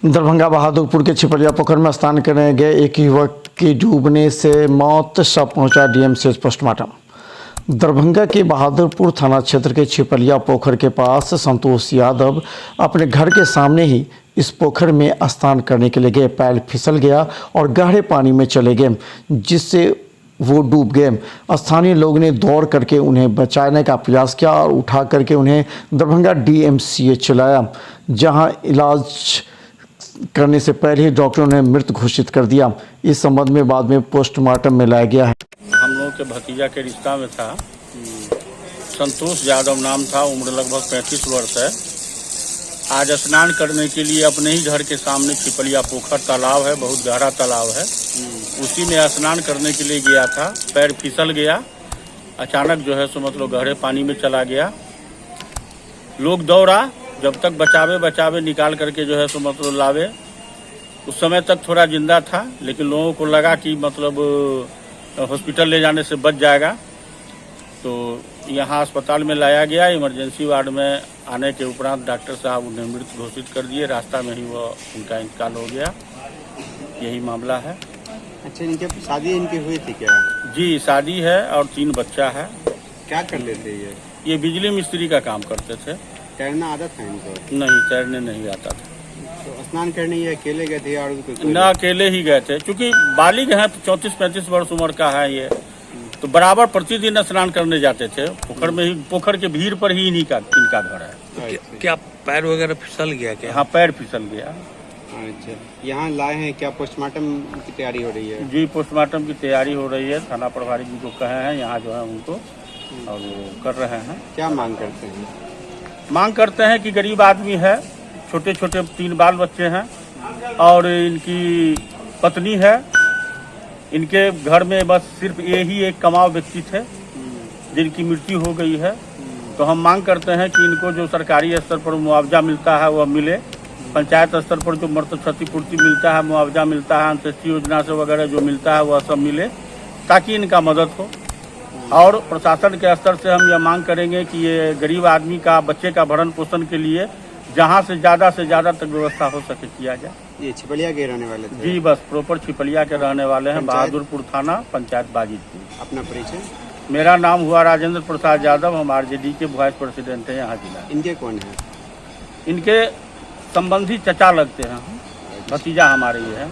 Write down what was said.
दरभंगा बहादुरपुर के छिपलिया पोखर में स्नान करने गए एक युवक की डूबने से मौत, शव पहुंचा डीएमसीएच पोस्टमार्टम। दरभंगा के बहादुरपुर थाना क्षेत्र के छिपलिया पोखर के पास संतोष यादव अपने घर के सामने ही इस पोखर में स्नान करने के लिए गए। पैर फिसल गया और गहरे पानी में चले गए, जिससे वो डूब गए। स्थानीय लोगों ने दौड़ करके उन्हें बचाने का प्रयास किया और उठा करके उन्हें दरभंगा डीएमसीएच लाया, जहां इलाज करने से पहले ही डॉक्टरों ने मृत घोषित कर दिया। इस संबंध में बाद में पोस्टमार्टम में लाया गया है। हम लोगों के भतीजा के रिश्ता में था। संतोष यादव नाम था, उम्र लगभग 35 वर्ष है। आज स्नान करने के लिए अपने ही घर के सामने छिपलिया पोखर तालाब है, बहुत गहरा तालाब है, उसी में स्नान करने के लिए गया था। पैर फिसल गया, अचानक जो है सो मतलब गहरे पानी में चला गया। लोग दौड़ा, जब तक बचावे निकाल करके जो है सो मतलब लावे। उस समय तक थोड़ा जिंदा था, लेकिन लोगों को लगा कि मतलब हॉस्पिटल ले जाने से बच जाएगा, तो यहाँ अस्पताल में लाया गया। इमरजेंसी वार्ड में आने के उपरांत डॉक्टर साहब उन्हें मृत घोषित कर दिए। रास्ता में ही वो उनका इंतकाल हो गया। यही मामला है। अच्छा, इनके शादी इनकी हुई थी क्या? जी, शादी है और 3 बच्चा है। क्या कर लेते ये बिजली मिस्त्री का काम करते थे। तैरना आदत है इनको? नहीं, तैरने नहीं आता था। तो स्नान करने ये अकेले गए थे और कोई? ना, अकेले ही गए थे, क्योंकि बालिग है, 34-35 वर्ष उम्र का है ये, तो बराबर प्रतिदिन स्नान करने जाते थे पोखर में ही। पोखर के भीड़ पर ही इनका घर है। क्या पैर वगैरह फिसल गया क्या? हाँ, पैर फिसल गया। अच्छा, यहाँ लाए हैं, क्या पोस्टमार्टम की तैयारी हो रही है? जी, पोस्टमार्टम की तैयारी हो रही है। थाना प्रभारी जी को कहे हैं यहाँ जो है उनको, और वो कर रहे हैं। क्या मांग करते हैं? मांग करते हैं कि गरीब आदमी है, छोटे छोटे 3 बाल बच्चे हैं और इनकी पत्नी है। इनके घर में बस सिर्फ यही एक कमाऊ व्यक्ति थे जिनकी मृत्यु हो गई है। तो हम मांग करते हैं कि इनको जो सरकारी स्तर पर मुआवजा मिलता है वह मिले, पंचायत स्तर पर जो मृत क्षतिपूर्ति मिलता है, मुआवजा मिलता है, अंत्येष्टि योजना से वगैरह जो मिलता है वह सब मिले, ताकि इनका मदद हो। और प्रशासन के स्तर से हम यह मांग करेंगे कि ये गरीब आदमी का, बच्चे का भरण पोषण के लिए जहाँ से ज़्यादा तक व्यवस्था हो सके किया जाए। ये छिपलिया के रहने वाले थे? जी, बस प्रॉपर छिपलिया के रहने वाले हैं। बहादुरपुर थाना, पंचायत बाजितपुर। अपना परिचय? मेरा नाम हुआ राजेंद्र प्रसाद यादव, हम आरजेडी के वाइस प्रेसिडेंट हैं यहाँ जिला। इनके कौन है? इनके संबंधी चचा लगते हैं, भतीजा हमारे ये है।